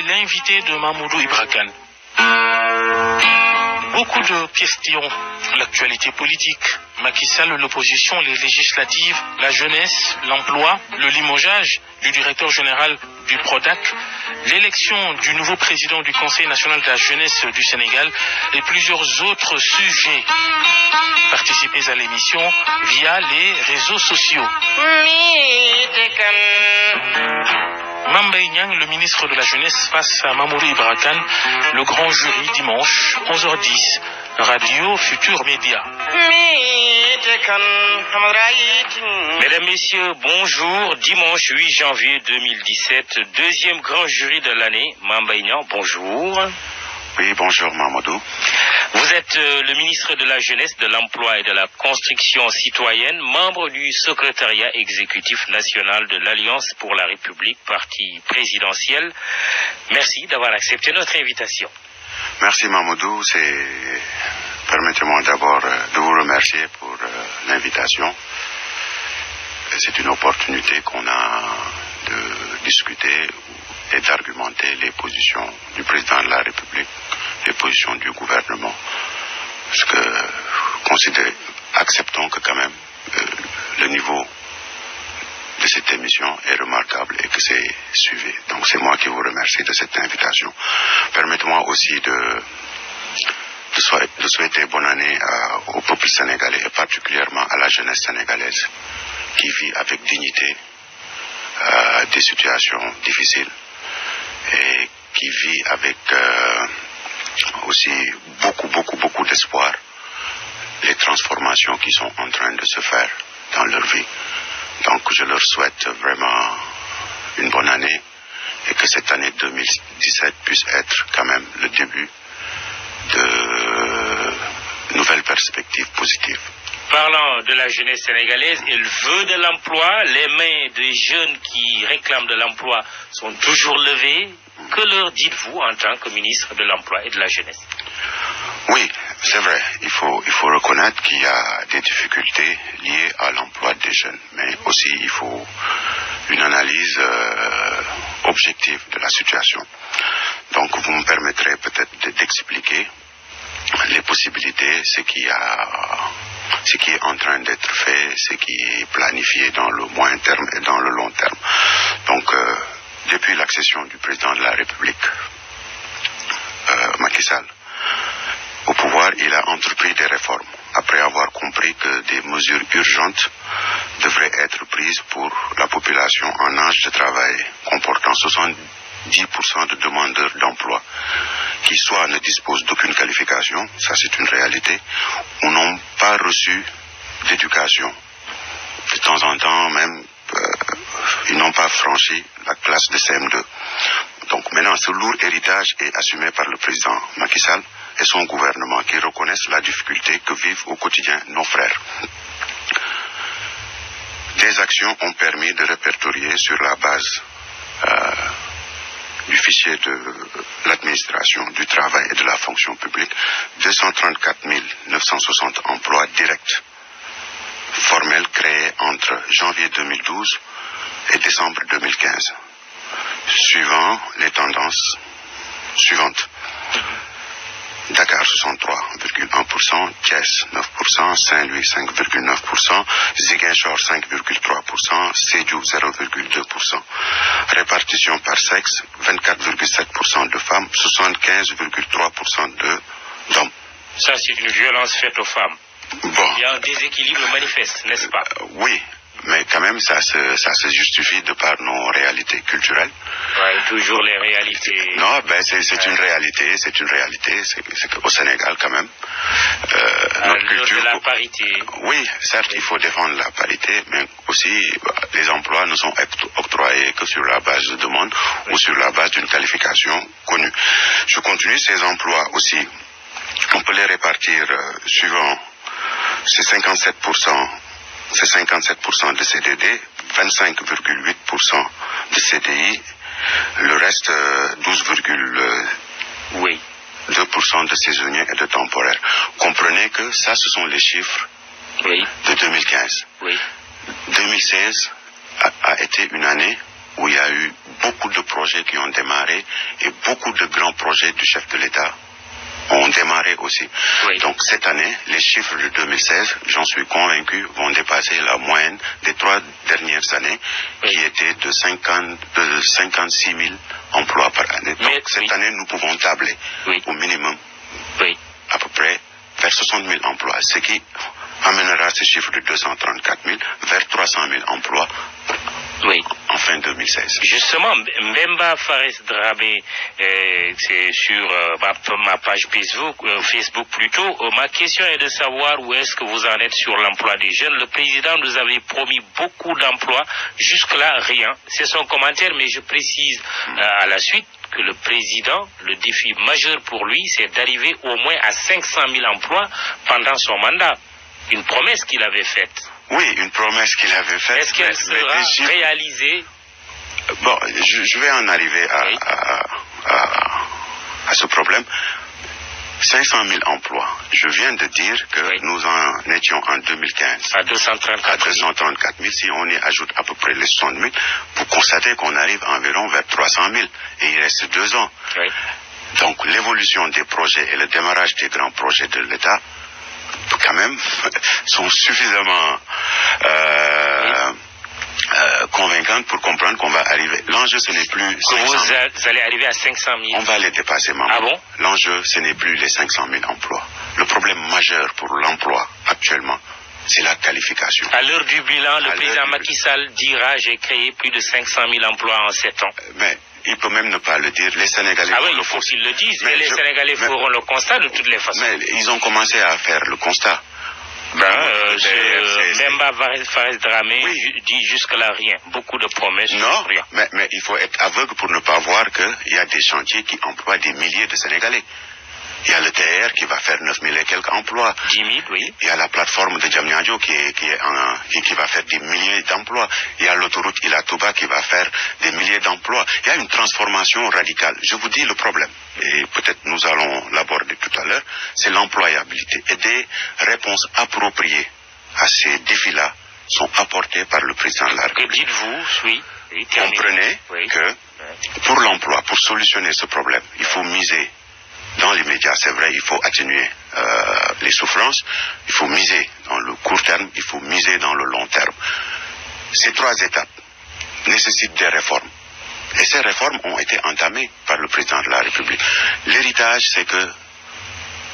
l'invité de Mamoudou Ibra Kane. Beaucoup de questions. L'actualité politique, Macky Sall, l'opposition, les législatives, la jeunesse, l'emploi, le limogeage du directeur général du PRODAC, l'élection du nouveau président du Conseil national de la jeunesse du Sénégal et plusieurs autres sujets. Participez à l'émission via les réseaux sociaux. Mame Mbaye Niang, le ministre de la Jeunesse, face à Mamoudou Ibra Kane, le grand jury, dimanche, 11h10, Radio Futur Média. Mesdames, Messieurs, bonjour. Dimanche 8 janvier 2017, deuxième grand jury de l'année. Mame Mbaye Niang, bonjour. Oui, bonjour Mamadou. Vous êtes le ministre de la Jeunesse, de l'Emploi et de la Construction citoyenne, membre du secrétariat exécutif national de l'Alliance pour la République, parti présidentiel. Merci d'avoir accepté notre invitation. Merci Mamadou. Permettez-moi d'abord de vous remercier pour l'invitation. C'est une opportunité qu'on a de discuter et d'argumenter les positions du président de la République, les positions du gouvernement. Parce que acceptons que quand même le niveau de cette émission est remarquable et que c'est suivi. Donc c'est moi qui vous remercie de cette invitation. Permettez-moi aussi de souhaiter bonne année au peuple sénégalais et particulièrement à la jeunesse sénégalaise qui vit avec dignité des situations difficiles et qui vit avec aussi beaucoup d'espoir les transformations qui sont en train de se faire dans leur vie. Donc je leur souhaite vraiment une bonne année et que cette année 2017 puisse être quand même le début de nouvelles perspectives positives. Parlant de la jeunesse sénégalaise, elle veut de l'emploi. Les mains des jeunes qui réclament de l'emploi sont toujours levées. Que leur dites-vous en tant que ministre de l'Emploi et de la Jeunesse? Oui, c'est vrai. Il faut reconnaître qu'il y a des difficultés liées à l'emploi des jeunes. Mais aussi, il faut une analyse objective de la situation. Donc, vous me permettrez peut-être d'expliquer les possibilités, ce qui est en train d'être fait, ce qui est planifié dans le moyen terme et dans le long terme. Donc, depuis l'accession du président de la République, Macky Sall, au pouvoir, il a entrepris des réformes, après avoir compris que des mesures urgentes devraient être prises pour la population en âge de travail, comportant 70% de demandeurs d'emploi, qui soit ne disposent d'aucune qualification, ça c'est une réalité, ou n'ont pas reçu d'éducation. De temps en temps même, ils n'ont pas franchi la classe de CM2. Donc maintenant, ce lourd héritage est assumé par le président Macky Sall et son gouvernement qui reconnaissent la difficulté que vivent au quotidien nos frères. Des actions ont permis de répertorier sur la base du fichier de l'administration, du travail et de la fonction publique 234 960 emplois directs formels créés entre janvier 2012 et décembre 2015, suivant les tendances suivantes. Dakar 63,1%, Thiès 9%, Saint-Louis 5,9%, Ziguinchor 5,3%, Sédhiou 0,2%. Répartition par sexe, 24,7% de femmes, 75,3% d'hommes. Ça, c'est une violence faite aux femmes. Bon. Il y a un déséquilibre manifeste, n'est-ce pas? Oui, mais quand même, ça se justifie de par nos réalités culturelles. Oui, toujours les réalités. Non, c'est une réalité, c'est qu'au Sénégal, quand même, notre culture... de la parité. Oui, certes, il faut défendre la parité, mais aussi, les emplois ne sont octroyés que sur la base de demande ou sur la base d'une qualification connue. Je continue, ces emplois aussi, on peut les répartir suivant ces 57% de CDD, 25,8% de CDI, le reste 12,2% de saisonniers et de temporaires. Comprenez que ça, ce sont les chiffres de 2015. 2016 a été une année où il y a eu beaucoup de projets qui ont démarré et beaucoup de grands projets du chef de l'État ont démarré aussi. Oui. Donc cette année, les chiffres de 2016, j'en suis convaincu, vont dépasser la moyenne des 3 dernières années, qui était de 56 000 emplois par année. Donc cette année, nous pouvons tabler au minimum à peu près vers 60 000 emplois, ce qui amènera ce chiffre de 234 000 vers 300 000 emplois en fin 2016. Justement, Mbemba Fares Dramé, c'est sur ma page Facebook plutôt. Ma question est de savoir où est-ce que vous en êtes sur l'emploi des jeunes. Le président nous avait promis beaucoup d'emplois, jusque-là rien. C'est son commentaire, mais je précise à la suite que le président, le défi majeur pour lui, c'est d'arriver au moins à 500 000 emplois pendant son mandat. Une promesse qu'il avait faite. Oui, une promesse qu'il avait faite. Est-ce qu'elle sera réalisée? Bon, je vais en arriver à ce problème. 500 000 emplois. Je viens de dire que nous en étions en 2015 à 234 000. Si on y ajoute à peu près les 60 000, vous constatez qu'on arrive environ vers 300 000. Et il reste 2 ans. Donc l'évolution des projets et le démarrage des grands projets de l'État, quand même, sont suffisamment convaincantes pour comprendre qu'on va arriver. L'enjeu, ce n'est plus... Vous allez arriver à 500 000. On va les dépasser, maman. Ah bon? L'enjeu, ce n'est plus les 500 000 emplois. Le problème majeur pour l'emploi, actuellement, c'est la qualification. À l'heure du bilan, le président Macky Sall dira « J'ai créé plus de 500 000 emplois en 7 ans ». Mais il peut même ne pas le dire. Les Sénégalais... Ah oui, il faut qu'ils le disent. Et les Sénégalais feront le constat de toutes les façons. Mais ils ont commencé à faire le constat. Mbemba Fares Dramé dit jusque-là rien. Beaucoup de promesses. Non, rien. Mais il faut être aveugle pour ne pas voir qu'il y a des chantiers qui emploient des milliers de Sénégalais. Il y a le TR qui va faire 9 000 et quelques emplois. 10 000, oui. Il y a la plateforme de Diamniadio qui va faire des milliers d'emplois. Il y a l'autoroute Ila Touba qui va faire des milliers d'emplois. Il y a une transformation radicale. Je vous dis le problème, et peut-être nous allons l'aborder tout à l'heure, c'est l'employabilité. Et des réponses appropriées à ces défis-là sont apportées par le président de la République. Que dites-vous, Comprenez que pour l'emploi, pour solutionner ce problème, il faut miser dans l'immédiat, c'est vrai, il faut atténuer les souffrances, il faut miser dans le court terme, il faut miser dans le long terme. Ces 3 étapes nécessitent des réformes. Et ces réformes ont été entamées par le président de la République. L'héritage, c'est que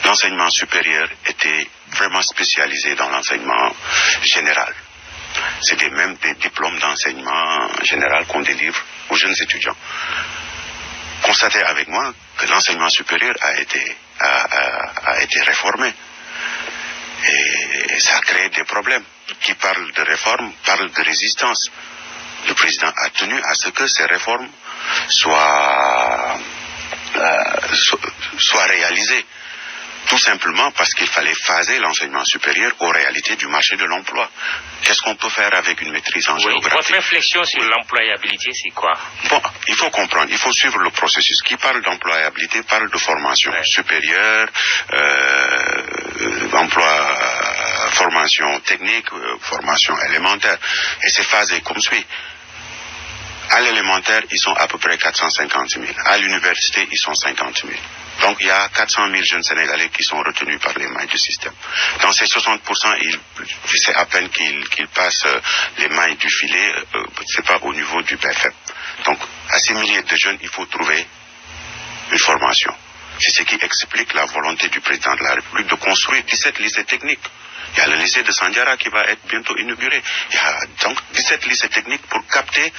l'enseignement supérieur était vraiment spécialisé dans l'enseignement général. C'est même des diplômes d'enseignement général qu'on délivre aux jeunes étudiants. Constatez avec moi que l'enseignement supérieur a été réformé. Et ça a créé des problèmes. Qui parle de réforme parle de résistance. Le président a tenu à ce que ces réformes soient réalisées. Tout simplement parce qu'il fallait phaser l'enseignement supérieur aux réalités du marché de l'emploi. Qu'est-ce qu'on peut faire avec une maîtrise en géographie? Votre réflexion sur l'employabilité, c'est quoi? Bon, il faut comprendre, il faut suivre le processus. Qui parle d'employabilité parle de formation supérieure, formation technique, formation élémentaire. Et c'est phasé comme suit. À l'élémentaire, ils sont à peu près 450 000. À l'université, ils sont 50 000. Donc il y a 400 000 jeunes Sénégalais qui sont retenus par les mailles du système. Dans ces 60%, c'est à peine qu'ils passent les mailles du filet, c'est pas au niveau du BFM. Donc à ces milliers de jeunes, il faut trouver une formation. C'est ce qui explique la volonté du président de la République de construire 17 lycées techniques. Il y a le lycée de Sandiara qui va être bientôt inauguré. Il y a donc 17 lycées techniques pour capter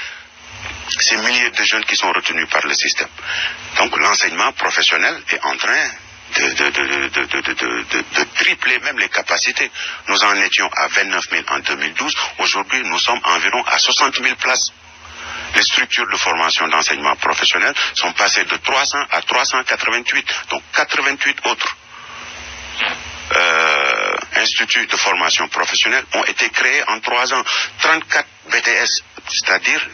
ces milliers de jeunes qui sont retenus par le système. Donc l'enseignement professionnel est en train de tripler même les capacités. Nous en étions à 29 000 en 2012. Aujourd'hui, nous sommes environ à 60 000 places. Les structures de formation d'enseignement professionnel sont passées de 300 à 388. Donc 88 autres instituts de formation professionnelle ont été créés en 3 ans. 34 BTS, c'est-à-dire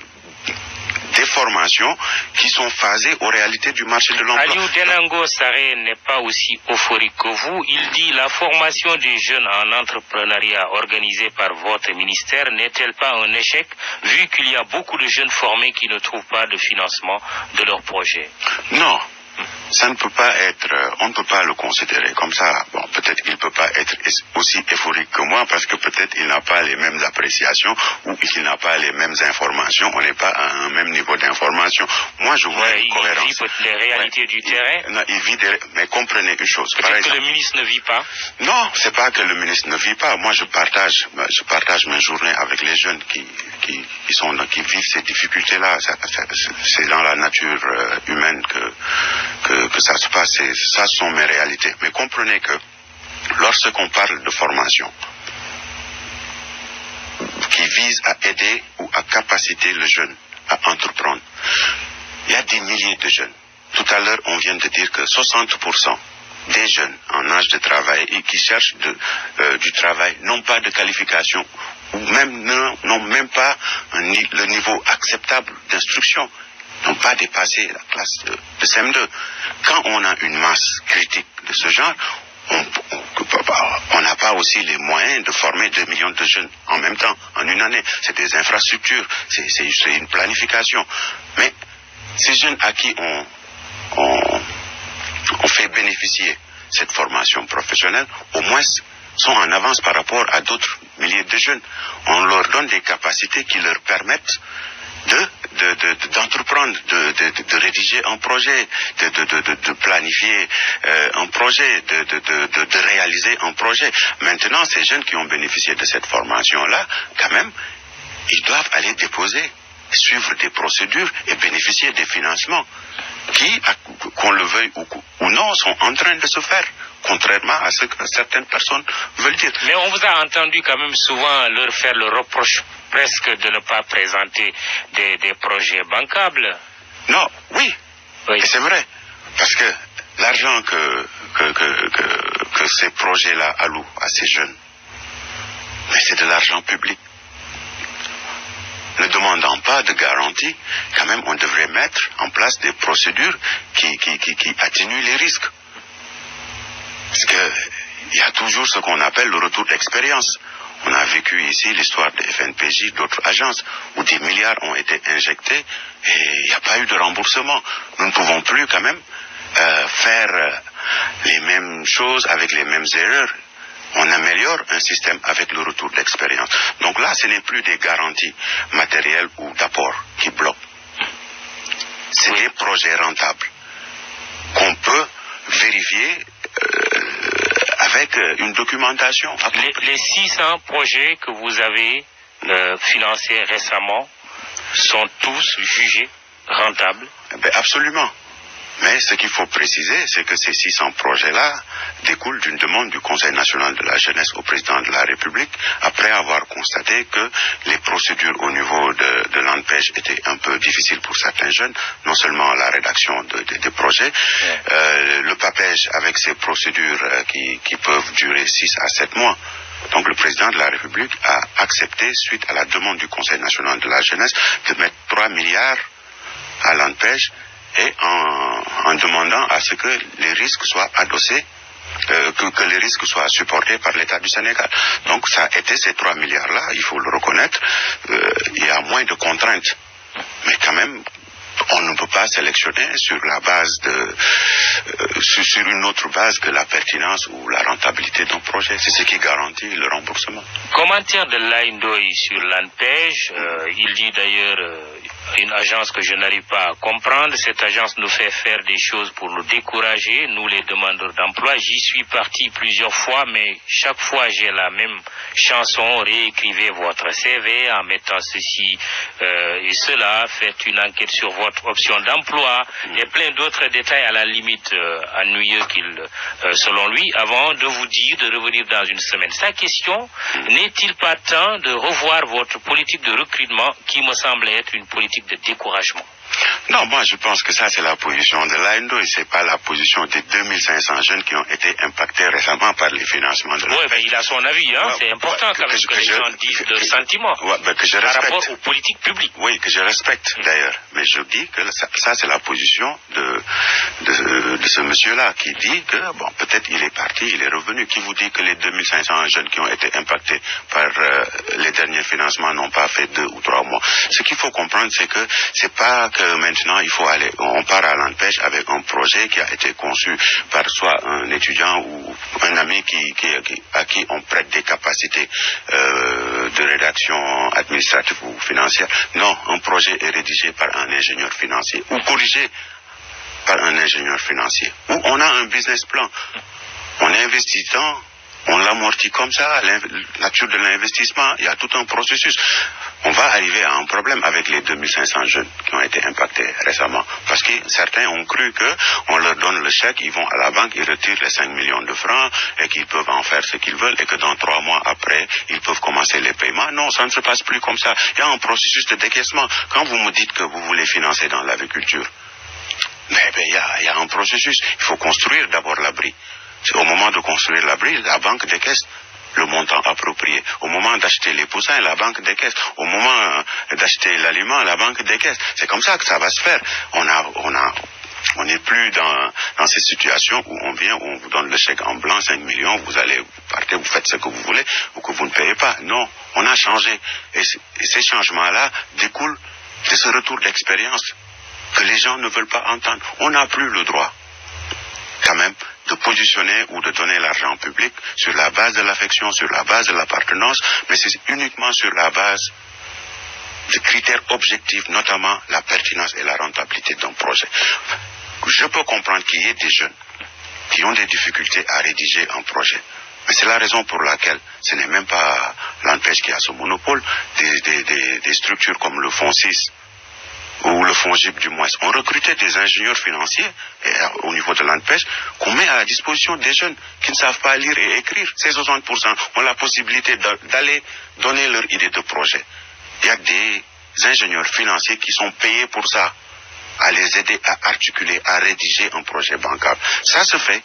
des formations qui sont phasées aux réalités du marché de l'emploi. Aliou Denango Sarré n'est pas aussi euphorique que vous. Il dit la formation des jeunes en entrepreneuriat organisée par votre ministère n'est-elle pas un échec vu qu'il y a beaucoup de jeunes formés qui ne trouvent pas de financement de leur projet? Non. Ça ne peut pas être, on ne peut pas le considérer comme ça. Bon, peut-être qu'il ne peut pas être aussi euphorique que moi parce que peut-être il n'a pas les mêmes appréciations ou qu'il n'a pas les mêmes informations. On n'est pas à un même niveau d'information. Moi, je vois une cohérence. Il vit les réalités du terrain. Non, il vit mais comprenez une chose. Peut-être que le ministre ne vit pas. Non, c'est pas que le ministre ne vit pas. Moi, je partage mes journées avec les jeunes qui vivent ces difficultés-là. C'est dans la nature humaine que ça se passe. Ça sont mes réalités. Mais comprenez que lorsqu'on parle de formation qui vise à aider ou à capaciter le jeune à entreprendre, il y a des milliers de jeunes. Tout à l'heure, on vient de dire que 60% des jeunes en âge de travail et qui cherchent du travail n'ont pas de qualification ou n'ont même pas le niveau acceptable d'instruction, n'ont pas dépassé la classe de CM2. Quand on a une masse critique de ce genre, on n'a pas aussi les moyens de former 2 millions de jeunes en même temps, en une année. C'est des infrastructures, c'est une planification. Mais ces jeunes à qui on fait bénéficier cette formation professionnelle, au moins sont en avance par rapport à d'autres milliers de jeunes. On leur donne des capacités qui leur permettent d'entreprendre, de rédiger un projet, de planifier un projet, de réaliser un projet. Maintenant, ces jeunes qui ont bénéficié de cette formation-là, quand même, ils doivent aller déposer, suivre des procédures et bénéficier des financements qui, qu'on le veuille ou non, sont en train de se faire, contrairement à ce que certaines personnes veulent dire. Mais on vous a entendu quand même souvent leur faire le reproche presque de ne pas présenter des projets bancables. Non, oui. Et c'est vrai. Parce que l'argent que ces projets-là allouent à ces jeunes, mais c'est de l'argent public. Ne demandant pas de garantie, quand même on devrait mettre en place des procédures qui atténuent les risques. Parce qu'il y a toujours ce qu'on appelle le retour d'expérience. On a vécu ici l'histoire de FNPJ, d'autres agences, où des milliards ont été injectés et il n'y a pas eu de remboursement. Nous ne pouvons plus quand même faire les mêmes choses avec les mêmes erreurs. On améliore un système avec le retour d'expérience. Donc là, ce n'est plus des garanties matérielles ou d'apport qui bloquent. C'est des projets rentables qu'on peut vérifier avec une documentation. Les 600 projets que vous avez financés récemment sont tous jugés rentables? Absolument. Mais ce qu'il faut préciser, c'est que ces 600 projets-là découlent d'une demande du Conseil national de la jeunesse au président de la République, après avoir constaté que les procédures au niveau de l'ANPEJ étaient un peu difficiles pour certains jeunes, non seulement la rédaction des projets, le PAPEJ avec ses procédures qui peuvent durer 6 à 7 mois. Donc le président de la République a accepté, suite à la demande du Conseil national de la jeunesse, de mettre 3 milliards à l'ANPEJ, et en demandant à ce que les risques soient adossés, que les risques soient supportés par l'État du Sénégal. Donc ça a été ces 3 milliards-là, il faut le reconnaître, il y a moins de contraintes. Mais quand même, on ne peut pas sélectionner sur la base sur une autre base que la pertinence ou la rentabilité d'un projet. C'est ce qui garantit le remboursement. Commentaire de Laïndoy sur l'ANPEJ, il dit d'ailleurs une agence que je n'arrive pas à comprendre. Cette agence nous fait faire des choses pour nous décourager, nous les demandeurs d'emploi. J'y suis parti plusieurs fois, mais chaque fois j'ai la même chanson. Réécrivez votre CV en mettant ceci et cela, faites une enquête sur votre option d'emploi et plein d'autres détails à la limite ennuyeux selon lui, avant de vous dire de revenir dans une semaine. Sa question, n'est-il pas temps de revoir votre politique de recrutement qui me semble être une politique politique de découragement. Non, moi je pense que ça c'est la position de l'ANDO et c'est pas la position des 2500 jeunes qui ont été impactés récemment par les financements de l'ANDO. Oui, mais il a son avis, hein. C'est important quand même que les gens disent leurs sentiments par rapport aux politiques publiques. Oui, que je respecte d'ailleurs. Mais je dis que ça c'est la position de ce monsieur-là qui dit que, bon, peut-être il est parti, il est revenu. Qui vous dit que les 2500 jeunes qui ont été impactés par les derniers financements n'ont pas fait 2 ou 3 mois. Ce qu'il faut comprendre, c'est que c'est pas que maintenant il faut aller, on part à l'ANPEJ avec un projet qui a été conçu par soit un étudiant ou un ami à qui on prête des capacités de rédaction administrative ou financière. Non, un projet est rédigé par un ingénieur financier ou corrigé par un ingénieur financier. Ou on a un business plan. On investit dans, on l'amortit comme ça, la nature de l'investissement, il y a tout un processus. On va arriver à un problème avec les 2500 jeunes qui ont été impactés récemment. Parce que certains ont cru qu'on leur donne le chèque, ils vont à la banque, ils retirent les 5 millions de francs et qu'ils peuvent en faire ce qu'ils veulent et que dans 3 mois après, ils peuvent commencer les paiements. Non, ça ne se passe plus comme ça. Il y a un processus de décaissement. Quand vous me dites que vous voulez financer dans l'agriculture, mais il y a un processus. Il faut construire d'abord l'abri. Au moment de construire l'abri, la banque décaisse le montant approprié. Au moment d'acheter les poussins, la banque décaisse. Au moment d'acheter l'aliment, la banque décaisse. C'est comme ça que ça va se faire. On n'est plus dans ces situations où on vient, où on vous donne le chèque en blanc, 5 millions, vous allez, vous partez, vous faites ce que vous voulez, ou que vous ne payez pas. Non, on a changé. Et ces changements-là découlent de ce retour d'expérience que les gens ne veulent pas entendre. On n'a plus le droit, quand même, de positionner ou de donner l'argent public sur la base de l'affection, sur la base de l'appartenance, mais c'est uniquement sur la base de critères objectifs, notamment la pertinence et la rentabilité d'un projet. Je peux comprendre qu'il y ait des jeunes qui ont des difficultés à rédiger un projet. Mais c'est la raison pour laquelle ce n'est même pas l'ANPEJ qui a ce monopole. Des structures comme le Fonds 6 ou le FONGIP du moins, ont recruté des ingénieurs financiers au niveau de l'ANPEJ qu'on met à la disposition des jeunes qui ne savent pas lire et écrire. Ces 60% ont la possibilité d'aller donner leur idée de projet. Il y a des ingénieurs financiers qui sont payés pour ça, à les aider à articuler, à rédiger un projet bancable. Ça se fait.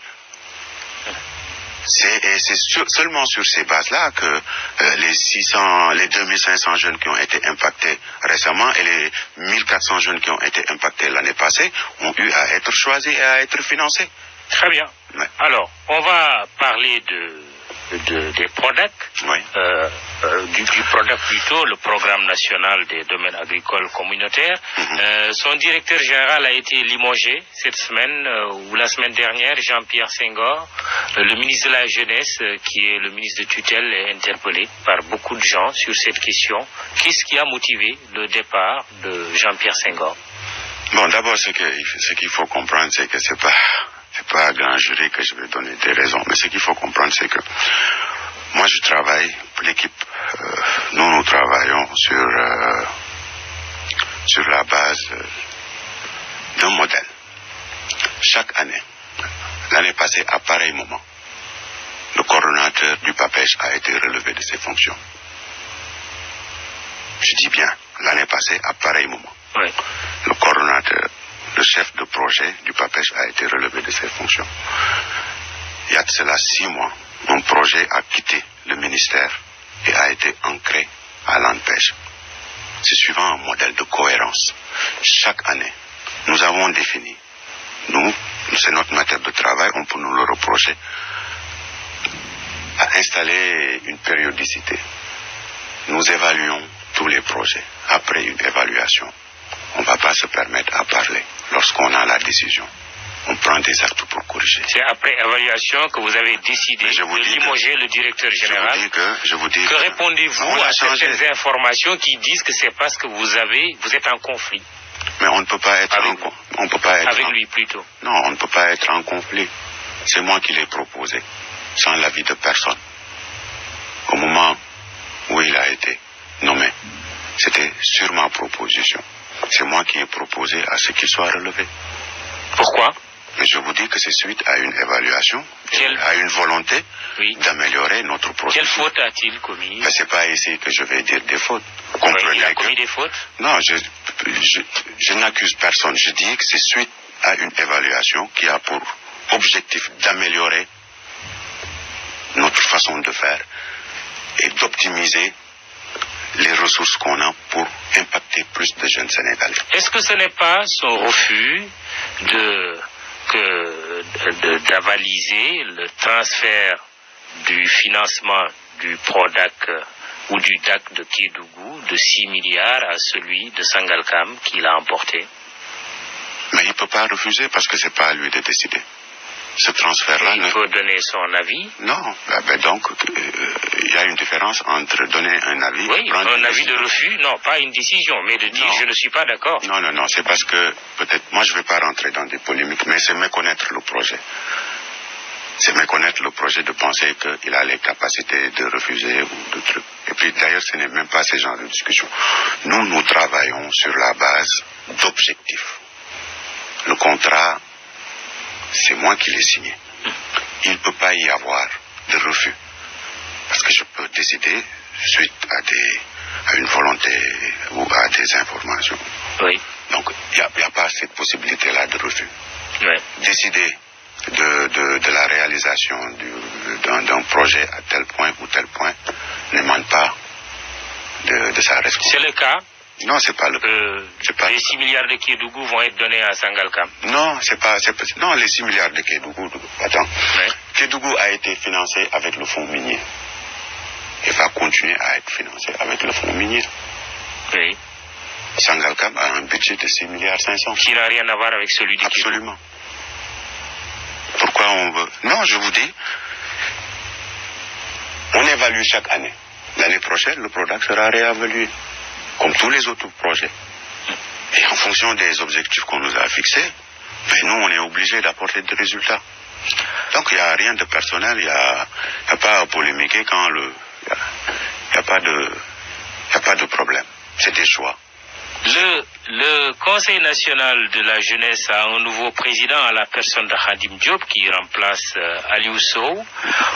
C'est seulement sur ces bases-là que les 2500 jeunes qui ont été impactés récemment et les 1400 jeunes qui ont été impactés l'année passée ont eu à être choisis et à être financés. Très bien. Ouais. Alors, on va parler des PRODAC, oui. Du PRODAC plutôt, le Programme national des domaines agricoles communautaires. Son directeur général a été limogé cette semaine ou la semaine dernière, Jean-Pierre Senghor. Le ministre de la Jeunesse, qui est le ministre de tutelle, est interpellé par beaucoup de gens sur cette question. Qu'est-ce qui a motivé le départ de Jean-Pierre Senghor? Bon, d'abord, ce qu'il faut comprendre, c'est que c'est pas à grand jury que je vais donner des raisons, mais ce qu'il faut comprendre, c'est que moi je travaille, l'équipe, nous travaillons sur la base d'un modèle. Chaque année, l'année passée, à pareil moment, le coordonnateur du PAPEJ a été relevé de ses fonctions. Je dis bien, l'année passée, à pareil moment. Oui. Le coordonnateur, le chef de projet du PAPEJ a été relevé de ses fonctions. Il y a de cela 6 mois, un projet a quitté le ministère et a été ancré à l'ANPEJ. C'est suivant un modèle de cohérence. Chaque année, nous avons défini, c'est notre matière de travail, on peut nous le reprocher, à installer une périodicité. Nous évaluons tous les projets. Après une évaluation, on ne va pas se permettre à parler. Lorsqu'on a la décision, on prend des actes pour corriger. C'est après évaluation que vous avez décidé de limoger le directeur général. Je vous dis que répondez-vous à certaines informations qui disent que c'est parce que vous êtes en conflit? Mais on ne peut pas être avec lui plutôt. Non, on ne peut pas être en conflit. C'est moi qui l'ai proposé, sans l'avis de personne. Au moment où il a été nommé, c'était sur ma proposition. C'est moi qui ai proposé à ce qu'il soit relevé. Pourquoi? Mais je vous dis que c'est suite à une évaluation, à une volonté d'améliorer notre processus. Quelle faute a-t-il commis? Mais c'est pas ici que je vais dire des fautes. Comprenez il a commis des fautes? Non, je n'accuse personne. Je dis que c'est suite à une évaluation qui a pour objectif d'améliorer notre façon de faire et d'optimiser les ressources qu'on a pour impacter plus de jeunes Sénégalais. Est-ce que ce n'est pas son refus d'avaliser le transfert du financement du PRODAC ou du DAC de Kédougou de 6 milliards à celui de Sangalkam qu'il a emporté? Mais il ne peut pas refuser parce que ce n'est pas à lui de décider. Ce transfert-là... Il peut donner son avis? Non. Donc, il y a une différence entre donner un avis... Oui, un avis de refus, non, pas une décision, mais de dire je ne suis pas d'accord. Non, c'est parce que, peut-être, moi je ne vais pas rentrer dans des polémiques, mais c'est méconnaître le projet. C'est méconnaître le projet de penser qu'il a les capacités de refuser ou de trucs. Et puis d'ailleurs, ce n'est même pas ce genre de discussion. Nous travaillons sur la base d'objectifs. Le contrat, c'est moi qui l'ai signé. Il ne peut pas y avoir de refus. Parce que je peux décider suite à une volonté ou à des informations. Oui. Donc, il n'y a pas cette possibilité-là de refus. Oui. Décider de la réalisation d'un projet à tel point ou tel point n'émane pas de sa responsabilité. C'est le cas? Non, c'est pas le cas. Les 6 milliards de Kédougou vont être donnés à Sangalkam? Non, non, les 6 milliards de Kédougou... Attends. Oui. Kédougou a été financé avec le fonds minier. Et va continuer à être financé avec le fonds minier. Oui. Sangalkam a un budget de 6 milliards 500. Qui n'a rien à voir avec celui de Kédougou. Absolument. Pourquoi on veut... Non, je vous dis, on évalue chaque année. L'année prochaine, le PRODAC sera réévalué, comme tous les autres projets. Et en fonction des objectifs qu'on nous a fixés, nous, on est obligé d'apporter des résultats. Donc, il n'y a rien de personnel, il n'y a pas à polémiquer quand il n'y a pas de problème. C'est des choix. Le Conseil national de la jeunesse a un nouveau président à la personne de Khadim Diop qui remplace Aliou Sow.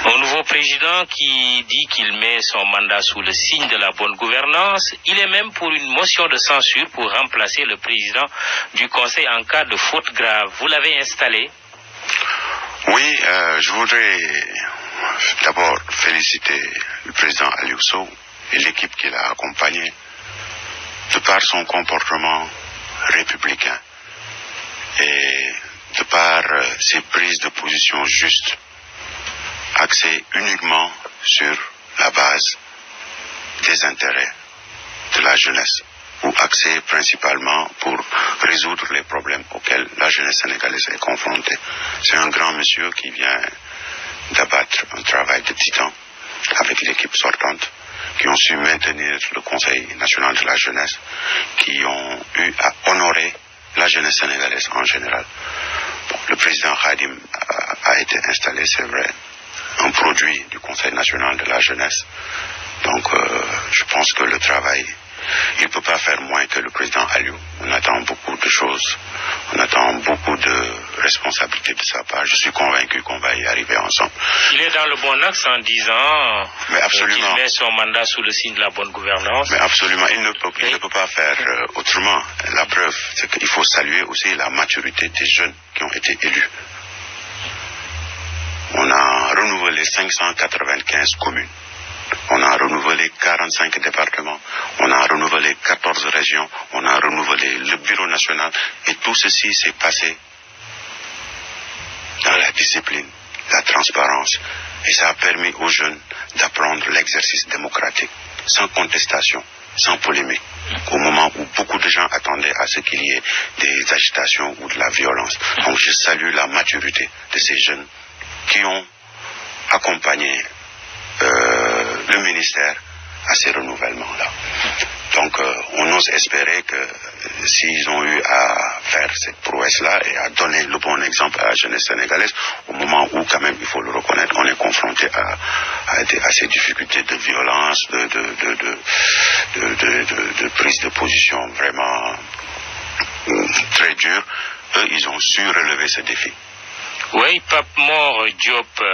Un nouveau président qui dit qu'il met son mandat sous le signe de la bonne gouvernance. Il est même pour une motion de censure pour remplacer le président du Conseil en cas de faute grave. Vous l'avez installé? Oui, je voudrais d'abord féliciter le président Aliou Sow et l'équipe qui l'a accompagné. De par son comportement républicain et de par ses prises de position justes, axées uniquement sur la base des intérêts de la jeunesse, ou axées principalement pour résoudre les problèmes auxquels la jeunesse sénégalaise est confrontée. C'est un grand monsieur qui vient d'abattre un travail de titan avec l'équipe sortante, qui ont su maintenir le Conseil national de la jeunesse, qui ont eu à honorer la jeunesse sénégalaise en général. Bon, le président Khadim a été installé, c'est vrai, un produit du Conseil national de la jeunesse. Donc, je pense que le travail, il ne peut pas faire moins que le président Aliou. On attend beaucoup de choses, on attend beaucoup de responsabilités de sa part. Je suis convaincu qu'on va y arriver ensemble. Il est dans le bon axe en disant qu'il met son mandat sous le signe de la bonne gouvernance. Mais absolument, il ne peut pas faire autrement. La preuve, c'est qu'il faut saluer aussi la maturité des jeunes qui ont été élus. On a renouvelé 595 communes. On a renouvelé 45 départements, on a renouvelé 14 régions, on a renouvelé le bureau national, et tout ceci s'est passé dans la discipline, la transparence, et ça a permis aux jeunes d'apprendre l'exercice démocratique, sans contestation, sans polémique, au moment où beaucoup de gens attendaient à ce qu'il y ait des agitations ou de la violence. Donc je salue la maturité de ces jeunes qui ont accompagné le ministère à ces renouvellements-là. Donc, on ose espérer que s'ils ont eu à faire cette prouesse-là et à donner le bon exemple à la jeunesse sénégalaise, au moment où, quand même, il faut le reconnaître, on est confronté à ces difficultés de violence, de prise de position vraiment très dure, eux, ils ont su relever ce défi. Oui, Pape Mor Diop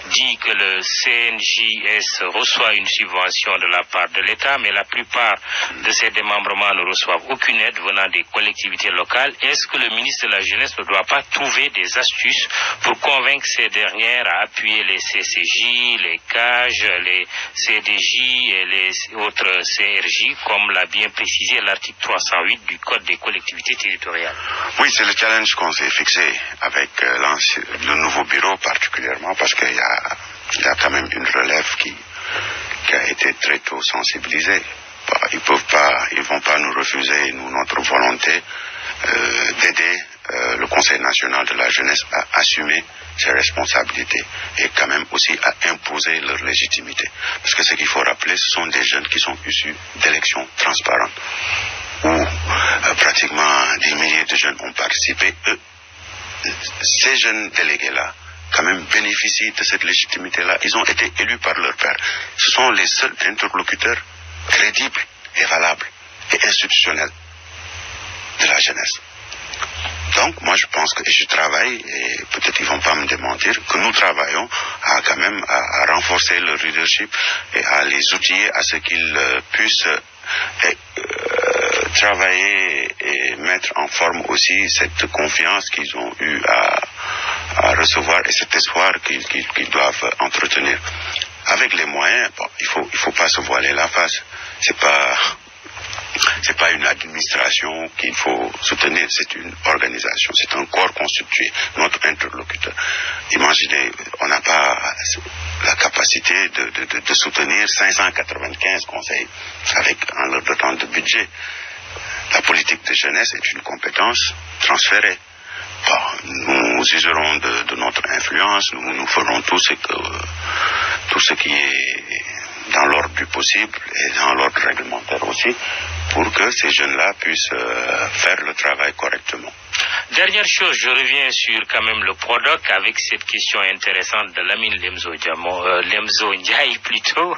dit que le CNJS reçoit une subvention de la part de l'État, mais la plupart de ses démembrements ne reçoivent aucune aide venant des collectivités locales. Est-ce que le ministre de la Jeunesse ne doit pas trouver des astuces pour convaincre ces dernières à appuyer les CCJ, les CAGE, les CDJ et les autres CRJ, comme l'a bien précisé l'article 308 du Code des collectivités territoriales? Oui, c'est le challenge qu'on s'est fixé avec le nouveau bureau particulièrement, parce qu'il y a quand même une relève qui a été très tôt sensibilisée. Ils vont pas nous refuser, notre volonté d'aider le Conseil national de la jeunesse à assumer ses responsabilités et quand même aussi à imposer leur légitimité. Parce que ce qu'il faut rappeler, ce sont des jeunes qui sont issus d'élections transparentes, où pratiquement des milliers de jeunes ont participé. Ces jeunes délégués-là, quand même, bénéficient de cette légitimité-là. Ils ont été élus par leur père. Ce sont les seuls interlocuteurs crédibles et valables et institutionnels de la jeunesse. Donc, moi, je pense que je travaille, et peut-être ils ne vont pas me démentir, que nous travaillons à renforcer leur leadership et à les outiller à ce qu'ils puissent travailler et mettre en forme aussi cette confiance qu'ils ont eu à recevoir et cet espoir qu'ils doivent entretenir. Avec les moyens, il faut pas se voiler la face. C'est pas une administration qu'il faut soutenir, c'est une organisation, c'est un corps constitué, notre interlocuteur. Imaginez, on n'a pas la capacité de soutenir 595 conseils avec un leur dotant de budget. La politique de jeunesse est une compétence transférée. Nous userons de notre influence, nous ferons tout ce qui est dans l'ordre du possible et dans l'ordre réglementaire aussi, pour que ces jeunes-là puissent faire le travail correctement. Dernière chose, je reviens sur quand même le PRODAC avec cette question intéressante de Lamine Lemzo Ndiaye plutôt.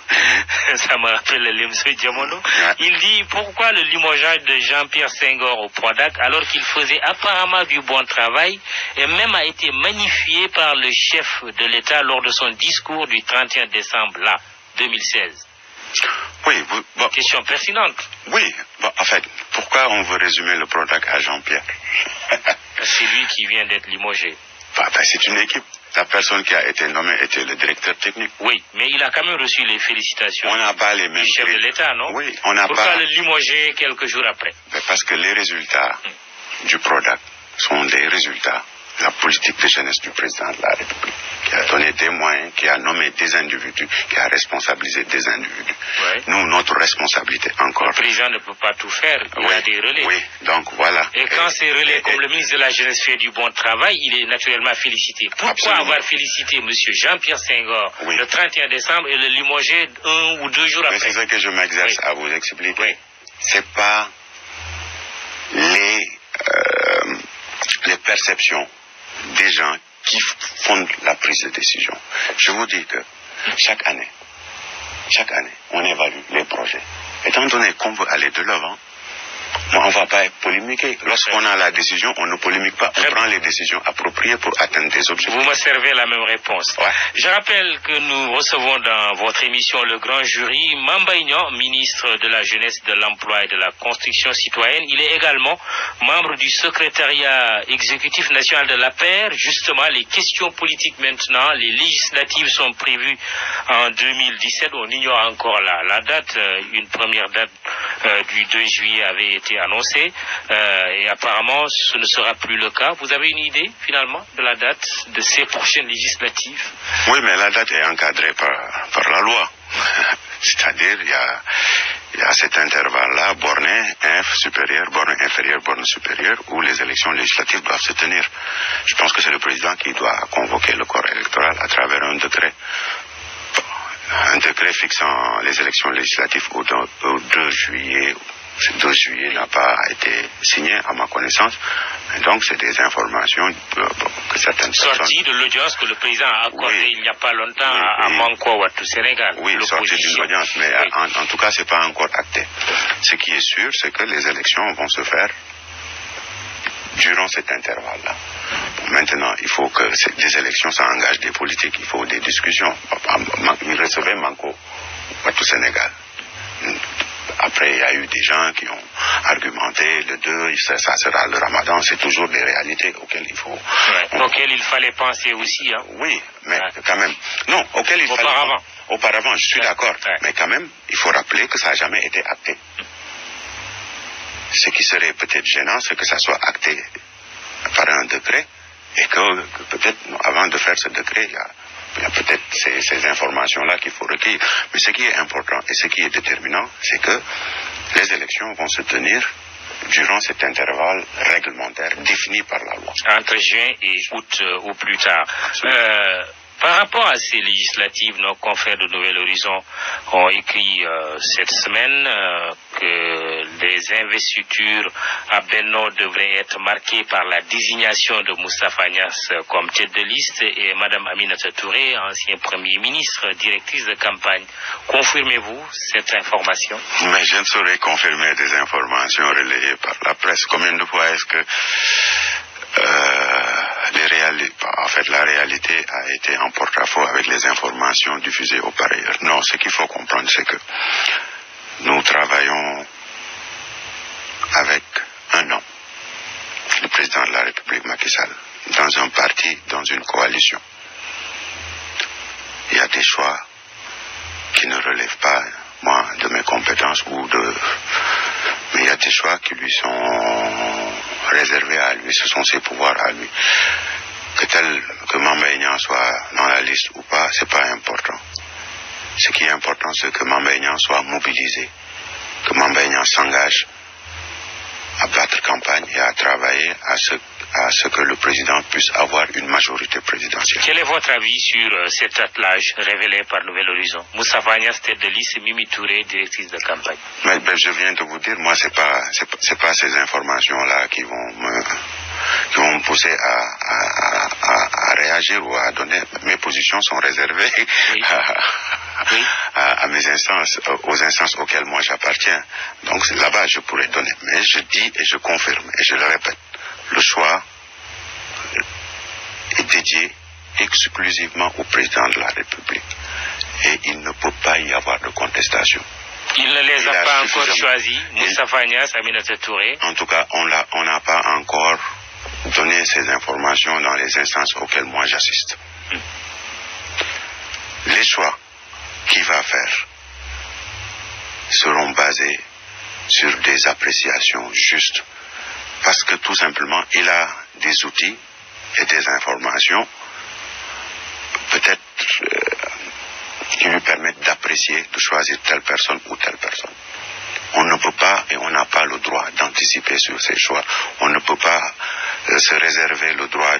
Ça me rappelle Lemzo Diamono. Il dit pourquoi le limogeage de Jean-Pierre Senghor au PRODAC alors qu'il faisait apparemment du bon travail et même a été magnifié par le chef de l'État lors de son discours du 31 décembre 2016. Oui, question pertinente. Oui, en fait, pourquoi on veut résumer le PRODAC à Jean-Pierre? C'est lui qui vient d'être limogé. C'est une équipe. La personne qui a été nommée était le directeur technique. Oui, mais il a quand même reçu les félicitations. On n'a pas les mêmes du chef de l'État, non? Oui, on n'a pas. Pourquoi le limoger quelques jours après? Parce que les résultats du PRODAC sont des résultats de la politique de jeunesse du président de la République, qui a donné des moyens, qui a nommé des individus, qui a responsabilisé des individus. Oui. Nous, notre responsabilité encore. Le président ne peut pas tout faire, il a des relais. Oui, donc voilà. Et quand ces relais, comme le ministre de la Jeunesse fait du bon travail, il est naturellement félicité. Pourquoi absolument avoir félicité M. Jean-Pierre Senghor le 31 décembre et le limoger 1 ou 2 jours après? Mais c'est ça que je m'exerce à vous expliquer. Oui. C'est pas les perceptions des gens qui fondent la prise de décision. Je vous dis que chaque année, on évalue les projets. Étant donné qu'on veut aller de l'avant, on ne va pas polémiquer. Lorsqu'on a la décision, on ne polémique pas, on prend les décisions appropriées pour atteindre des objectifs. Vous me servez la même réponse. Ouais. Je rappelle que nous recevons dans votre émission le grand jury Mamba Ignan, ministre de la Jeunesse, de l'Emploi et de la Construction citoyenne. Il est également membre du secrétariat exécutif national de l'APR. Justement, les questions politiques maintenant, les législatives sont prévues en 2017. On ignore encore la date. Une première date du 2 juillet avait été annoncée et apparemment ce ne sera plus le cas. Vous avez une idée finalement de la date de ces prochaines législatives? Oui, mais la date est encadrée par la loi. C'est-à-dire il y a cet intervalle-là, borné supérieur, borne inférieure, borne supérieure, où les élections législatives doivent se tenir. Je pense que c'est le président qui doit convoquer le corps électoral à travers un décret. Un décret fixant les élections législatives au 2 juillet. Ce 2 juillet n'a pas été signé à ma connaissance. Et donc c'est des informations que certaines personnes... Sortie de l'audience que le président a accordée il n'y a pas longtemps à Manko Ouattou, Sénégal. Oui, sortie d'une audience, mais en tout cas c'est pas encore acté. Ce qui est sûr, c'est que les élections vont se faire durant cet intervalle-là. Maintenant, il faut que des élections, ça engage des politiques, il faut des discussions. Il recevait Manko au Sénégal. Après, il y a eu des gens qui ont argumenté le deuil, ça sera le ramadan, c'est toujours des réalités auxquelles il faut... Auxquelles il fallait penser aussi, hein. Oui, mais quand même... Non, auxquelles il fallait... Auparavant, je suis d'accord. Mais quand même, il faut rappeler que ça n'a jamais été acté. Ce qui serait peut-être gênant, c'est que ça soit acté par un décret, et que peut-être, avant de faire ce décret, il y a peut-être ces informations-là qu'il faut recueillir. Mais ce qui est important et ce qui est déterminant, c'est que les élections vont se tenir durant cet intervalle réglementaire défini par la loi. Entre juin et août ou plus tard. Par rapport à ces législatives, nos confrères de Nouvel Horizon ont écrit cette semaine que les investitures à Benno devraient être marquées par la désignation de Moustapha Niasse comme tête de liste et Mme Aminata Touré, ancien Premier ministre, directrice de campagne. Confirmez-vous cette information? Mais je ne saurais confirmer des informations relayées par la presse. Combien de fois est-ce que la réalité a été en porte-à-faux avec les informations diffusées auparavant. Non, ce qu'il faut comprendre, c'est que nous travaillons avec un homme, le président de la République Macky Sall, dans un parti, dans une coalition. Il y a des choix qui ne relèvent pas, moi, de mes compétences mais il y a des choix qui lui sont réservés à lui, ce sont ses pouvoirs à lui. Que Mame Mbaye Niang soit dans la liste ou pas, c'est pas important. Ce qui est important, c'est que Mame Mbaye Niang soit mobilisé, que Mame Mbaye Niang s'engage à battre campagne et à travailler à ce que le président puisse avoir une majorité présidentielle. Quel est votre avis sur cet attelage révélé par Nouvel Horizon? Moustapha Niasse, tête de liste, Mimi Touré, directrice de campagne. Mais je viens de vous dire, moi, c'est pas ces informations-là qui vont me pousser à réagir ou à donner. Mes positions sont réservées à mes instances, aux instances auxquelles moi j'appartiens. Donc là-bas, je pourrais donner. Mais je dis et je confirme, et je le répète, le choix est dédié exclusivement au président de la République. Et il ne peut pas y avoir de contestation. Il ne les a pas encore choisis, Moustapha Niasse, Aminata Touré. En tout cas, on n'a pas encore donné ces informations dans les instances auxquelles moi j'assiste. Les choix qu'il va faire seront basés sur des appréciations justes. Parce que tout simplement, il a des outils et des informations peut-être qui lui permettent d'apprécier, de choisir telle personne ou telle personne. On ne peut pas et on n'a pas le droit d'anticiper sur ces choix. On ne peut pas se réserver le droit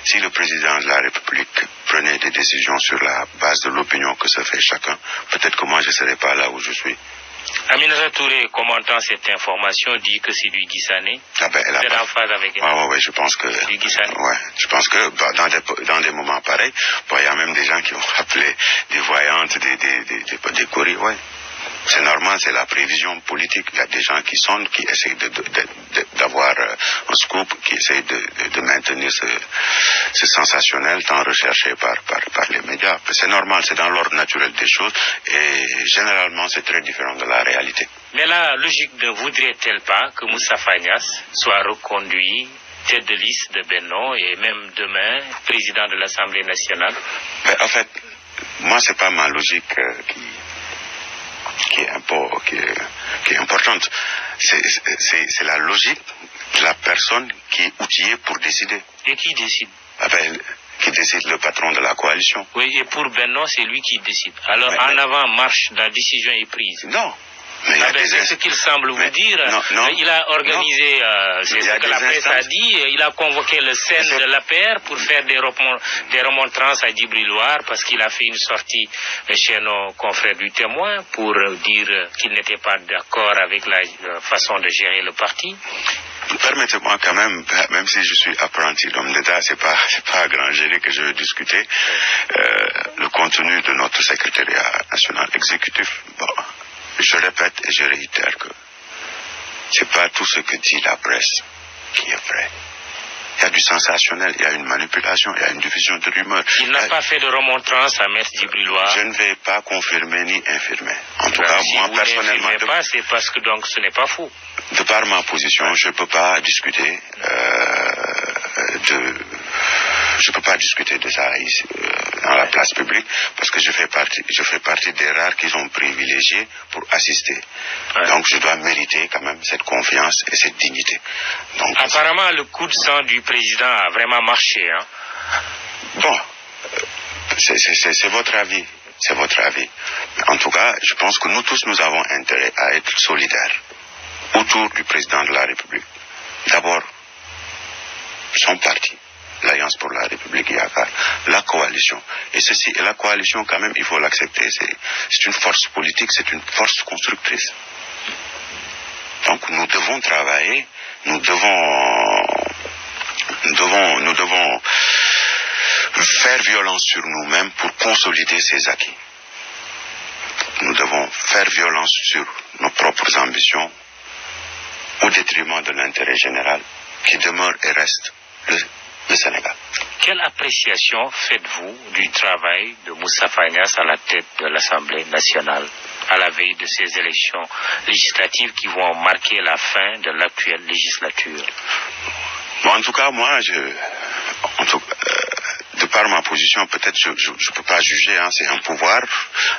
si le président de la République prenait des décisions sur la base de l'opinion que se fait chacun, peut-être que moi je ne serais pas là où je suis. Aminata Touré, commentant cette information, dit que c'est du Guissané. C'est en phase avec elle. Oui, je pense que... Du Guissané. Ouais, je pense que dans des moments pareils, il y a même des gens qui ont appelé des voyantes, des courriers, ouais. C'est normal, c'est la prévision politique. Il y a des gens qui sondent, qui essayent d'avoir un scoop, qui essayent de maintenir ce sensationnel tant recherché par les médias. C'est normal, c'est dans l'ordre naturel des choses et généralement c'est très différent de la réalité. Mais la logique ne voudrait-elle pas que Moustapha Niasse soit reconduit tête de liste de Benno et même demain président de l'Assemblée nationale? Mais en fait, moi c'est pas ma logique qui est importante. C'est la logique de la personne qui est outillée pour décider. Et qui décide? Qui décide, le patron de la coalition. Oui, et pour Benno, c'est lui qui décide. Alors, en avant, marche, la décision est prise. Non. C'est ce qu'il semble vous dire. Non, il a organisé, c'est ce que la presse a dit, il a convoqué le CEN de l'APR pour faire des remontrances à Djibriloir parce qu'il a fait une sortie chez nos confrères du Témoin pour dire qu'il n'était pas d'accord avec la façon de gérer le parti. Permettez-moi quand même si je suis apprenti d'homme d'État, c'est pas à grand gérer que je veux discuter le contenu de notre secrétariat national exécutif. Bon, je répète et je réitère que c'est pas tout ce que dit la presse qui est vrai. Il y a du sensationnel, il y a une manipulation, il y a une diffusion de rumeurs. Il n'a pas fait de remontrance à Maître Djibril War. Je ne vais pas confirmer ni infirmer. En tout cas, si moi vous personnellement... pas, c'est parce que donc ce n'est pas faux. De par ma position, je ne peux pas discuter de ça ici, dans la place publique, parce que je fais partie des rares qui sont privilégiés pour assister. Ouais. Donc je dois mériter quand même cette confiance et cette dignité. Donc, apparemment, le coup de sang du président a vraiment marché. Hein? Bon, c'est votre avis. C'est votre avis. Mais en tout cas, je pense que nous tous, nous avons intérêt à être solidaires autour du président de la République. D'abord, son parti, l'Alliance pour la République Yakar, la coalition. Et la coalition, quand même, il faut l'accepter, c'est une force politique, c'est une force constructrice. Donc nous devons travailler, nous devons faire violence sur nous-mêmes pour consolider ces acquis. Nous devons faire violence sur nos propres ambitions au détriment de l'intérêt général qui demeure et reste le Sénégal. Quelle appréciation faites-vous du travail de Moustapha Niasse à la tête de l'Assemblée nationale à la veille de ces élections législatives qui vont marquer la fin de l'actuelle législature? Bon, en tout cas, moi, de par ma position, peut-être je ne peux pas juger, hein, c'est un pouvoir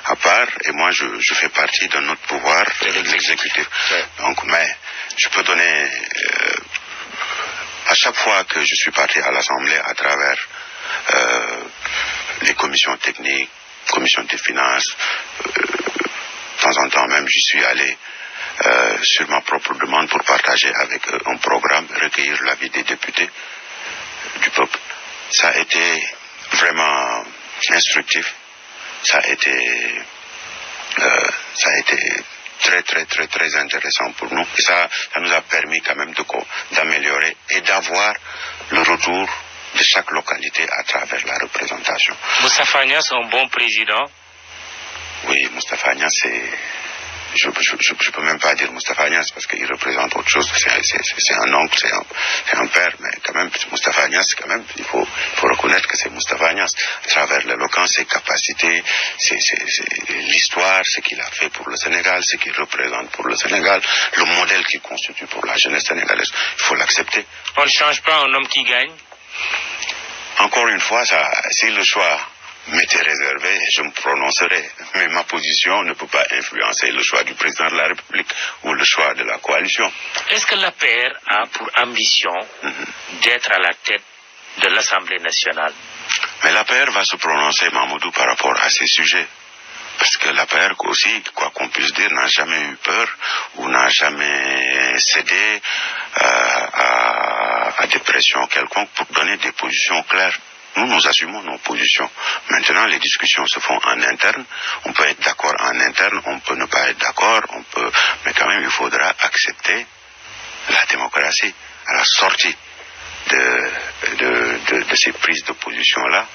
à part, et moi je fais partie d'un autre pouvoir, l'exécutif. Ouais. Donc, mais je peux donner, à chaque fois que je suis parti à l'Assemblée à travers les commissions techniques, commissions des finances, de temps en temps même j'y suis allé sur ma propre demande pour partager avec eux un programme, recueillir l'avis des députés du peuple. Ça a été vraiment instructif, ça a été très intéressant pour nous. Et ça nous a permis quand même d'améliorer et d'avoir le retour de chaque localité à travers la représentation. Moustapha Niasse, un bon président? Oui, Moustapha Niasse, je peux même pas dire Moustapha Niasse parce qu'il représente autre chose. C'est un oncle, c'est un père, mais quand même, Moustapha Niasse, quand même, il faut reconnaître que c'est Moustapha Niasse. À travers l'éloquence, ses capacités, l'histoire, ce qu'il a fait pour le Sénégal, ce qu'il représente pour le Sénégal, le modèle qu'il constitue pour la jeunesse sénégalaise, il faut l'accepter. On ne change pas un homme qui gagne? Encore une fois, si le choix m'était réservé, je me prononcerai. Mais ma position ne peut pas influencer le choix du président de la République ou le choix de la coalition. Est-ce que l'APR a pour ambition d'être à la tête de l'Assemblée nationale? Mais l'APR va se prononcer, Mamadou, par rapport à ces sujets. Parce que l'APR aussi, quoi qu'on puisse dire, n'a jamais eu peur ou n'a jamais cédé à des pressions quelconques pour donner des positions claires. Nous assumons nos positions. Maintenant, les discussions se font en interne. On peut être d'accord en interne, on peut ne pas être d'accord, mais quand même, il faudra accepter la démocratie. À la sortie de ces prises de position-là,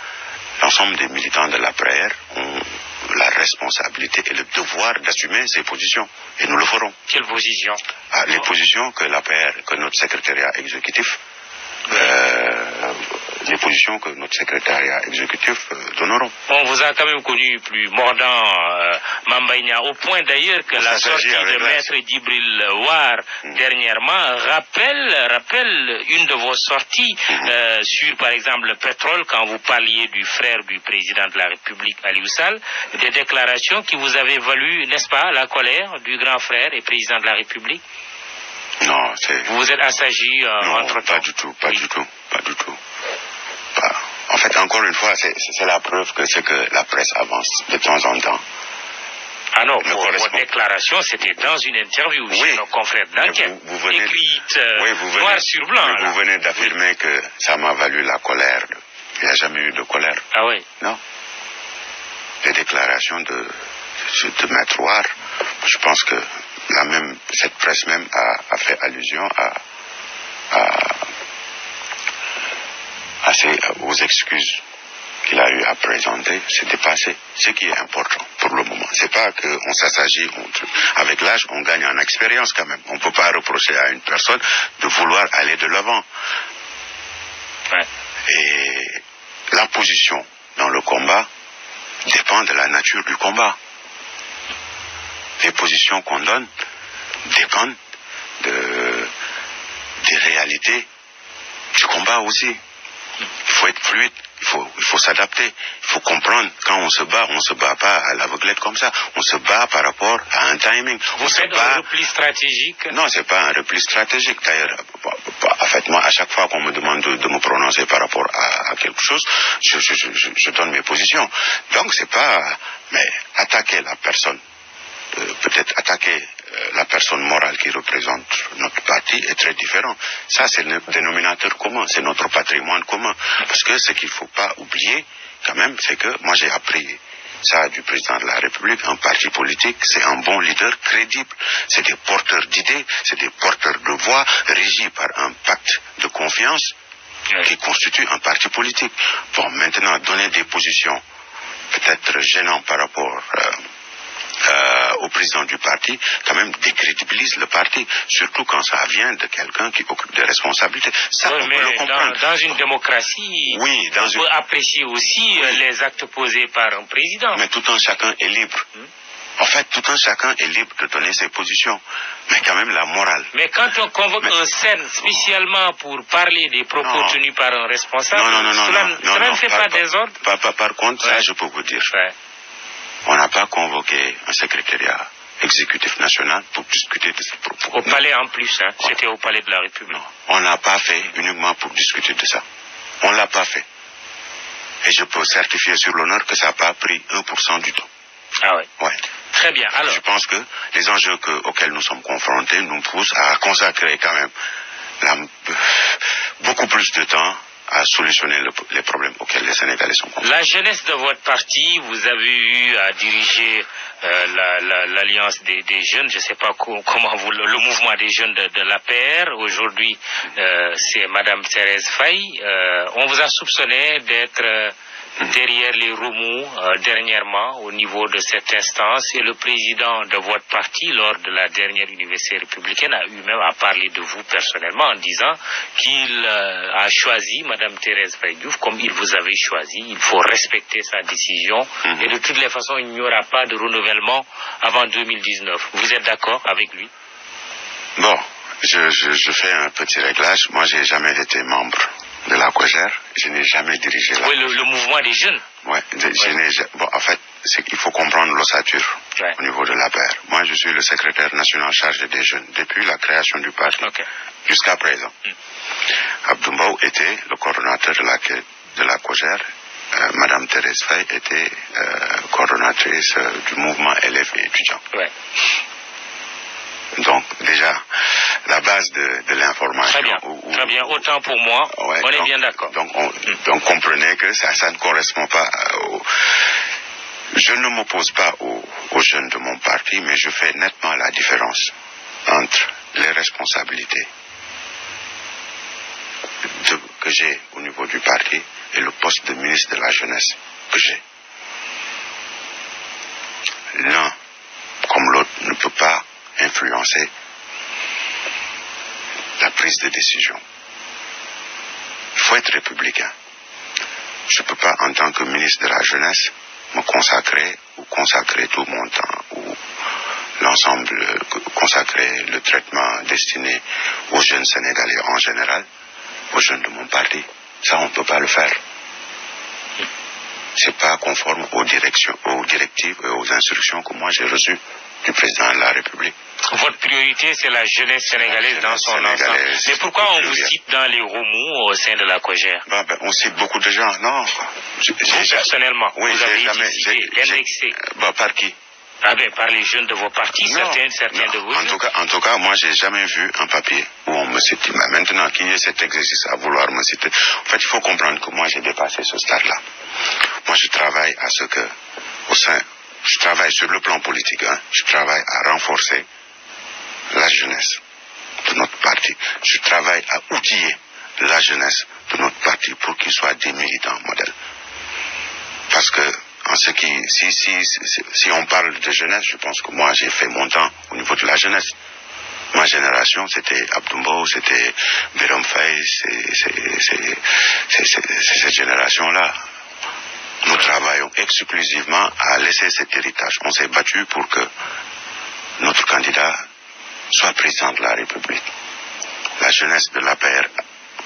l'ensemble des militants de l'APR ont la responsabilité et le devoir d'assumer ces positions. Et nous le ferons. Quelles positions? Les positions que l'APR, que notre secrétariat exécutif, les positions que notre secrétariat exécutif donneront. On vous a quand même connu plus mordant, Mambaïnia, au point d'ailleurs que la sortie de Maître Djibril War dernièrement rappelle une de vos sorties sur, par exemple, le pétrole, quand vous parliez du frère du président de la République, Aliou Sall, des déclarations qui vous avaient valu, n'est-ce pas, la colère du grand frère et président de la République? Non, vous vous êtes assagi entre-temps? Pas du tout. En fait, encore une fois, c'est la preuve que ce que la presse avance de temps en temps. Ah non, vos déclarations, c'était dans une interview chez nos confrères d'enquête, écrite noir sur blanc. Mais vous venez d'affirmer que ça m'a valu la colère. Il n'y a jamais eu de colère. Ah oui? Non. Les déclarations de Maître War, je pense que cette presse même a fait allusion aux excuses qu'il a eu à présenter. C'est dépassé. Ce qui est important pour le moment, c'est pas qu'on s'assagit. Avec l'âge, on gagne en expérience quand même. On ne peut pas reprocher à une personne de vouloir aller de l'avant. Ouais. Et la position dans le combat dépend de la nature du combat. Les positions qu'on donne dépendent des réalités du combat aussi. Il faut être fluide, il faut s'adapter, il faut comprendre. Quand on se bat pas à l'aveuglette comme ça. On se bat par rapport à un timing. Vous faites un repli stratégique? Non, c'est pas un repli stratégique. D'ailleurs, en fait, moi, à chaque fois qu'on me demande de me prononcer par rapport à quelque chose, je donne mes positions. Donc, c'est pas... Mais attaquer la personne, peut-être attaquer la personne morale qui représente notre parti est très différent. Ça, c'est le dénominateur commun, c'est notre patrimoine commun. Parce que ce qu'il ne faut pas oublier, quand même, c'est que moi j'ai appris ça du président de la République. Un parti politique, c'est un bon leader crédible. C'est des porteurs d'idées, c'est des porteurs de voix, régis par un pacte de confiance qui constitue un parti politique. Bon, maintenant, donner des positions peut-être gênantes par rapport... au président du parti, quand même décrédibilise le parti, surtout quand ça vient de quelqu'un qui occupe des responsabilités. Ça, on peut le comprendre. Dans une démocratie, oui, on peut apprécier aussi les actes posés par un président. Mais tout un chacun est libre. En fait, tout un chacun est libre de donner ses positions. Mais quand même la morale. Mais quand on convoque un scène spécialement pour parler des propos tenus par un responsable, cela ne fait pas désordre. Par contre, ça je peux vous dire. Ouais. On n'a pas convoqué un secrétariat exécutif national pour discuter de ces propos. Au palais en plus, hein. C'était au palais de la République. Non, on n'a pas fait uniquement pour discuter de ça. On ne l'a pas fait. Et je peux certifier sur l'honneur que ça n'a pas pris 1% du temps. Ah oui. Ouais. Très bien. Alors, je pense que les enjeux auxquels nous sommes confrontés nous poussent à consacrer quand même beaucoup plus de temps à solutionner les problèmes auxquels les Sénégalais sont confrontés. La jeunesse de votre parti, vous avez eu à diriger l'Alliance des jeunes, je ne sais pas comment le mouvement des jeunes de l'APR. Aujourd'hui, c'est Madame Thérèse Faye. On vous a soupçonné d'être derrière les remous dernièrement au niveau de cette instance, et le président de votre parti lors de la dernière université républicaine a eu même à parler de vous personnellement en disant qu'il a choisi Madame Thérèse Faye Diouf comme il vous avait choisi. Il faut respecter sa décision et de toutes les façons il n'y aura pas de renouvellement avant 2019. Vous êtes d'accord avec lui? Bon, je fais un petit réglage. Moi j'ai jamais été membre de la COJER, je n'ai jamais dirigé la... Oui, le mouvement des jeunes. Oui, bon, en fait, il faut comprendre l'ossature au niveau de l'APR. Moi, je suis le secrétaire national chargé des jeunes depuis la création du parti jusqu'à présent. Abdou Mbow était le coordonnateur de la COJER. Madame Thérèse Faye était coordonnatrice du mouvement élèves et étudiants. Ouais. Donc, déjà, la base de l'information... Très bien, autant pour moi, on est bien d'accord. Donc, comprenez que ça ne correspond pas Je ne m'oppose pas aux jeunes de mon parti, mais je fais nettement la différence entre les responsabilités que j'ai au niveau du parti et le poste de ministre de la Jeunesse que j'ai. L'un, comme l'autre, ne peut pas influencer la prise de décision. Il faut être républicain. Je ne peux pas, en tant que ministre de la Jeunesse, me consacrer tout mon temps ou l'ensemble, consacrer le traitement destiné aux jeunes Sénégalais en général, aux jeunes de mon parti. Ça, on ne peut pas le faire. C'est pas conforme aux directives et aux instructions que moi j'ai reçues du président de la République. Votre priorité, c'est la jeunesse sénégalaise dans son ensemble. Mais pourquoi on vous cite dans les remous au sein de la COJER? On cite beaucoup de gens, non. Personnellement, oui, vous avez été indexé. Par qui? Par les jeunes de vos partis, certains de vos jeunes. En tout cas, moi, j'ai jamais vu un papier où on me cite. Mais maintenant qu'il y ait cet exercice à vouloir me citer, en fait, il faut comprendre que moi, j'ai dépassé ce stade-là. Moi, je travaille je travaille sur le plan politique, je travaille à renforcer la jeunesse de notre parti. Je travaille à outiller la jeunesse de notre parti pour qu'ils soient des militants modèles. Parce que si on parle de jeunesse, je pense que moi j'ai fait mon temps au niveau de la jeunesse. Ma génération, c'était Abdoumbo, c'était Biram Faye, c'est cette génération-là. Nous travaillons exclusivement à laisser cet héritage. On s'est battu pour que notre candidat soit président de la République. La jeunesse de l'APR,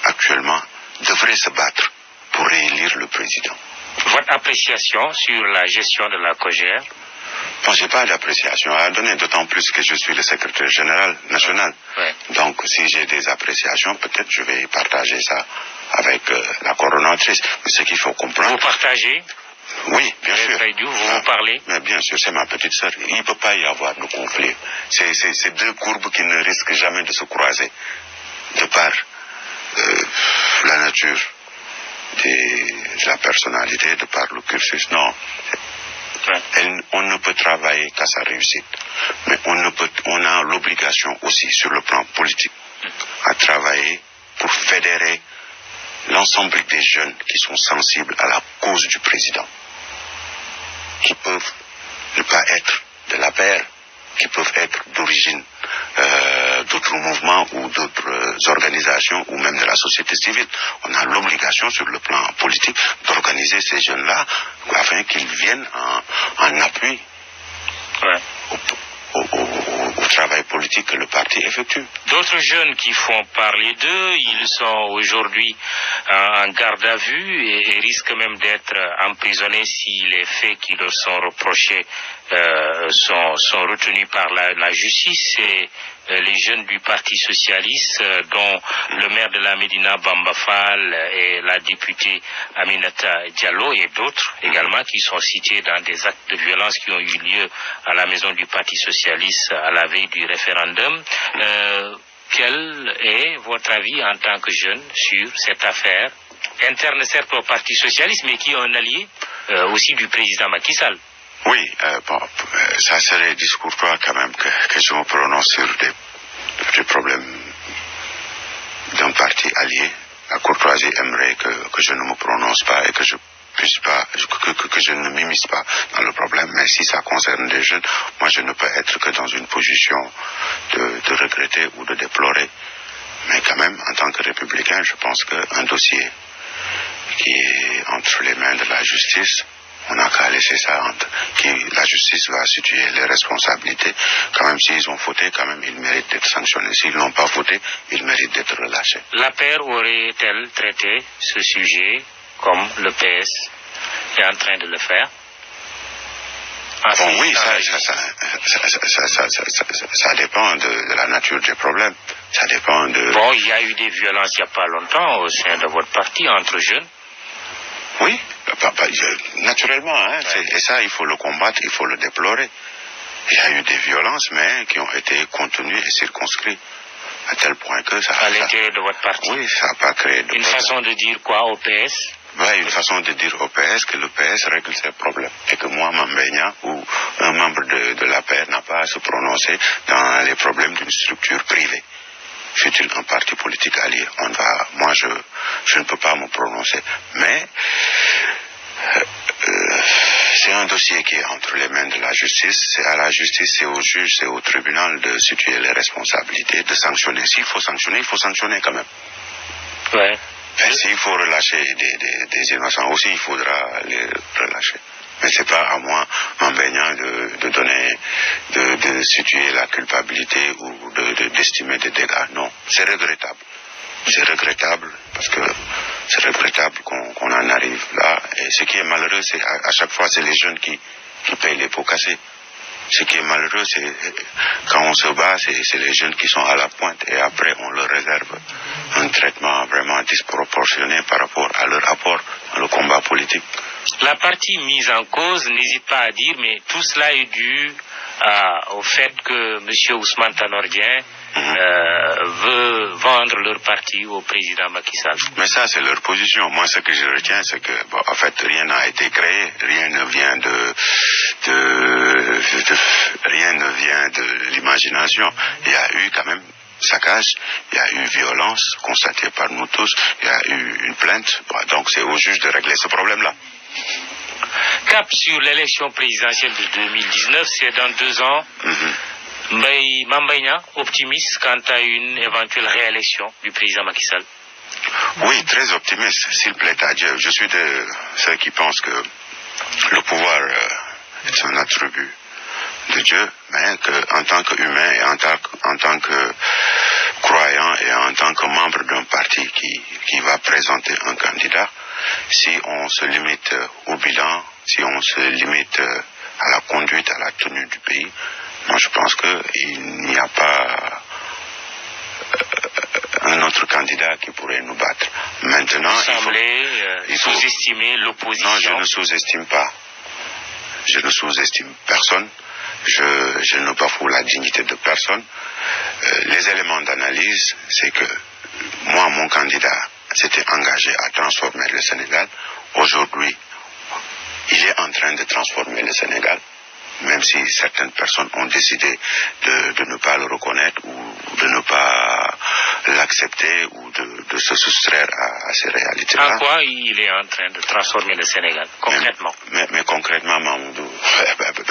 actuellement, devrait se battre pour réélire le président. Votre appréciation sur la gestion de la COJER? Bon, je n'ai pas d'appréciation à donner, d'autant plus que je suis le secrétaire général national. Ouais. Donc, si j'ai des appréciations, peut-être je vais partager ça avec la coordonnatrice. Mais ce qu'il faut comprendre... Vous partagez? Oui, bien sûr. Vous parlez? Mais bien sûr, c'est ma petite sœur. Il ne peut pas y avoir de conflit. C'est deux courbes qui ne risquent jamais de se croiser. De par la nature de la personnalité, de par le cursus. Non. On ne peut travailler qu'à sa réussite. Mais on a l'obligation aussi, sur le plan politique, à travailler pour fédérer l'ensemble des jeunes qui sont sensibles à la cause du président, qui peuvent ne pas être de l'APR, qui peuvent être d'origine d'autres mouvements ou d'autres organisations ou même de la société civile. On a l'obligation sur le plan politique d'organiser ces jeunes-là afin qu'ils viennent en appui au travail politique que le parti effectue. D'autres jeunes qui font parler d'eux, ils sont aujourd'hui en garde à vue et risquent même d'être emprisonnés si les faits qui leur sont reprochés sont retenus par la justice. Et les jeunes du Parti socialiste, dont le maire de la Médina Bamba Fall et la députée Aminata Diallo et d'autres également qui sont cités dans des actes de violence qui ont eu lieu à la maison du Parti socialiste à la veille du référendum. Quel est votre avis en tant que jeune sur cette affaire interne certes au Parti socialiste mais qui est un allié aussi du président Macky Sall? Oui, ça serait discourtois quand même que je me prononce sur des problèmes d'un parti allié. La courtoisie aimerait que je ne me prononce pas et que je puisse pas, que je ne m'immisce pas dans le problème. Mais si ça concerne des jeunes, moi je ne peux être que dans une position de regretter ou de déplorer. Mais quand même, en tant que républicain, je pense qu'un dossier qui est entre les mains de la justice, on n'a qu'à laisser ça la justice va situer les responsabilités. Quand même, s'ils ont fauté, quand même, ils méritent d'être sanctionnés. S'ils n'ont pas fauté, ils méritent d'être relâchés. L'APR aurait-elle traité ce sujet comme le PS est en train de le faire? Bon, oui, ça dépend de la nature des problèmes. Ça dépend de... Bon, il y a eu des violences il n'y a pas longtemps au sein de votre parti entre jeunes. Oui, naturellement, hein, et ça, il faut le combattre, il faut le déplorer. Il y a eu des violences, mais qui ont été contenues et circonscrites, à tel point que ça... À l'intérieur de votre parti? Oui, ça n'a pas créé de... Une façon de dire quoi au PS? Oui, une façon de dire au PS que le PS règle ses problèmes. Et que moi, Mambénia, ou un membre de l'APR n'a pas à se prononcer dans les problèmes d'une structure privée. Fut-il un parti politique allié, moi je ne peux pas me prononcer. Mais c'est un dossier qui est entre les mains de la justice. C'est à la justice, c'est au juge, c'est au tribunal de situer les responsabilités, de sanctionner. S'il faut sanctionner, il faut sanctionner quand même. Ouais. Et s'il faut relâcher des innocents aussi, il faudra les relâcher. Mais c'est pas à moi, Mambénia, de situer la culpabilité ou d'estimer des dégâts. Non, c'est regrettable. C'est regrettable parce que c'est regrettable qu'on en arrive là. Et ce qui est malheureux, c'est à chaque fois, c'est les jeunes qui payent les pots cassés. Ce qui est malheureux, c'est quand on se bat, c'est les jeunes qui sont à la pointe et après on leur réserve un traitement vraiment disproportionné par rapport à leur apport dans le combat politique. La partie mise en cause n'hésite pas à dire, mais tout cela est dû au fait que M. Ousmane Tanor Dieng veut vendre leur parti au président Macky Sall. Mais ça, c'est leur position. Moi, ce que je retiens, c'est que, en fait, rien n'a été créé, rien ne vient rien ne vient de l'imagination. Il y a eu quand même saccage, il y a eu violence constatée par nous tous, il y a eu une plainte. Donc, c'est au juge de régler ce problème-là. Cap sur l'élection présidentielle de 2019, c'est dans 2 ans. Mambaïna, optimiste quant à une éventuelle réélection du président Macky Sall? Oui, très optimiste, s'il plaît à Dieu. Je suis de ceux qui pensent que le pouvoir est un attribut de Dieu, mais qu'en tant qu'humain et en tant que croyant et en tant que membre d'un parti qui va présenter un candidat, si on se limite au bilan, si on se limite à la conduite, à la tenue du pays, moi je pense qu'il n'y a pas un autre candidat qui pourrait nous battre. Maintenant, il faut sous-estimer l'opposition. Non, je ne sous-estime pas. Je ne sous-estime personne. Je ne bafoue la dignité de personne. Les éléments d'analyse, c'est que moi, mon candidat s'était engagé à transformer le Sénégal. Aujourd'hui, il est en train de transformer le Sénégal, même si certaines personnes ont décidé de ne pas le reconnaître ou de ne pas l'accepter ou de se soustraire à ces réalités-là. En quoi il est en train de transformer le Sénégal, concrètement? Mais concrètement, Mamoudou,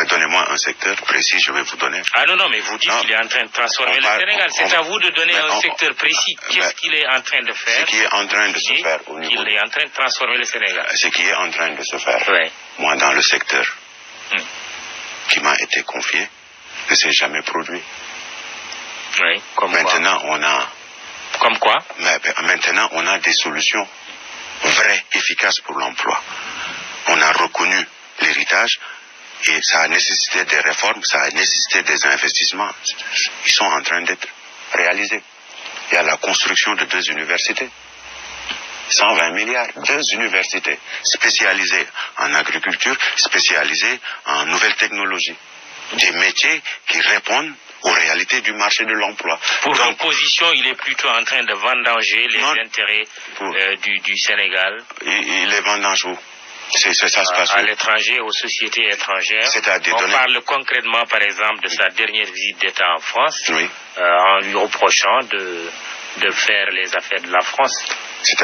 donnez-moi un secteur précis, je vais vous donner. Ah non, mais vous dites qu'il est en train de transformer le Sénégal. C'est à vous de donner un secteur précis. Qu'est-ce qu'il est en train de faire? Ce qui est en train de se faire au niveau... Il est en train de transformer le Sénégal. Ce qui est en train de se faire, oui. Moi, dans le secteur qui m'a été confié, ne s'est jamais produit. Oui, comme maintenant, quoi? On a... Comme quoi? Maintenant, on a des solutions vraies, efficaces pour l'emploi. On a reconnu l'héritage et ça a nécessité des réformes, ça a nécessité des investissements. Ils sont en train d'être réalisés. Il y a la construction de 2 universités. 120 milliards, 2 universités spécialisées en agriculture, spécialisées en nouvelles technologies. Des métiers qui répondent aux réalités du marché de l'emploi. Pour l'opposition, il est plutôt en train de vendanger les intérêts du Sénégal. Il les vendange où? Ça se passe à l'étranger, aux sociétés étrangères. On parle concrètement, par exemple, de sa dernière visite d'État en France, oui. En lui reprochant de faire les affaires de la France. Sur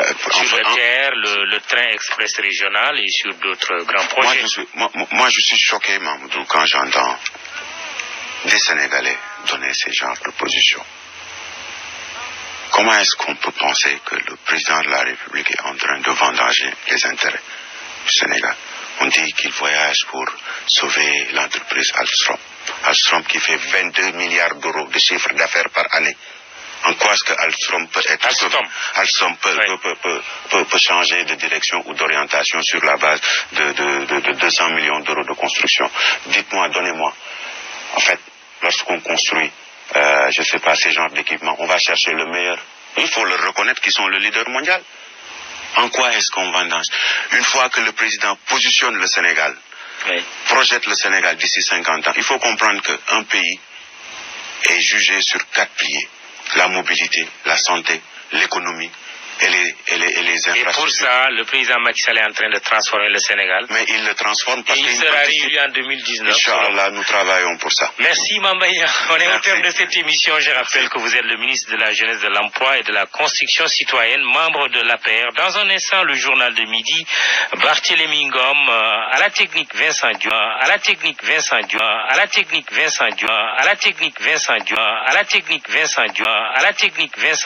le TER, le train express régional et sur d'autres grands projets. Moi, je suis choqué, Mamoudou, quand j'entends des Sénégalais donner ces genres de positions. Comment est-ce qu'on peut penser que le président de la République est en train de vendanger les intérêts du Sénégal? On dit qu'il voyage pour sauver l'entreprise Alstom. Alstom qui fait 22 milliards d'euros de chiffre d'affaires par année. En quoi est-ce que Alstom peut être Alstom peut changer de direction ou d'orientation sur la base de 200 millions d'euros de construction? Dites-moi, donnez-moi. En fait, lorsqu'on construit, je ne sais pas, ces genres d'équipements, on va chercher le meilleur. Il faut le reconnaître qu'ils sont le leader mondial. En quoi est-ce qu'on vendange? Une fois que le président positionne le Sénégal, projette le Sénégal d'ici 50 ans, il faut comprendre qu'un pays est jugé sur 4 piliers. La mobilité, la santé, l'économie et les infrastructures. Et pour ça, le président Macky Sall est en train de transformer le Sénégal. Mais il le transforme parce qu'il sera réélu en 2019. Inch'Allah, nous travaillons pour ça. Merci Mambaïna. On est au terme de cette émission. Je rappelle que vous êtes le ministre de la Jeunesse, de l'Emploi et de la Construction citoyenne, membre de l'APR. Dans un instant, le journal de midi, Barthélémy Ngom, à la technique Vincent Dion, à la technique Vincent Dion, à la technique Vincent Dion, à la technique Vincent Dion, à la technique Vincent Dion, à la technique Vincent